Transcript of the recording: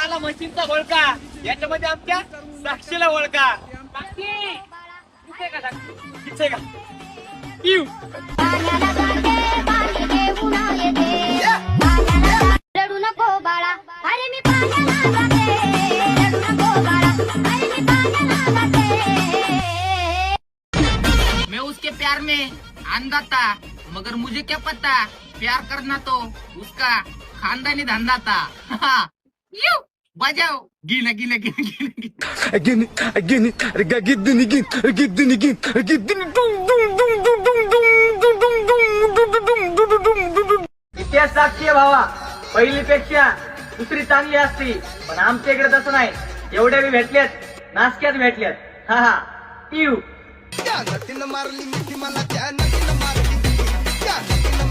आला मशीनचा बळका, याच्यामध्ये आमच्या साक्षीला ओळखा. साक्षी कुठे का साक्षी, इथे का पिऊ. रडू नको बाळा, अरे मी पाण्याला जाते. रडू नको बाळा, अरे मी पाण्याला जाते. मैं उसके प्यार में अंधा था, मगर मुझे क्या पता प्यार करना तो उसका खानदानी धंधा था. यू बजाओ गिन गिन गिन गिन गिन. Again, इतिहास साक्षी आहे भावा, पहिलीपेक्षा दुसरी चांगली असती, पण आमच्या इकडे तसं नाही. एवढ्या बी भेटल्यात, नासक्यात भेटल्यात. हा हा पिऊ. त्या नटीनं मारली मिठी मला, त्या नटीनं मारली, त्या नटीनं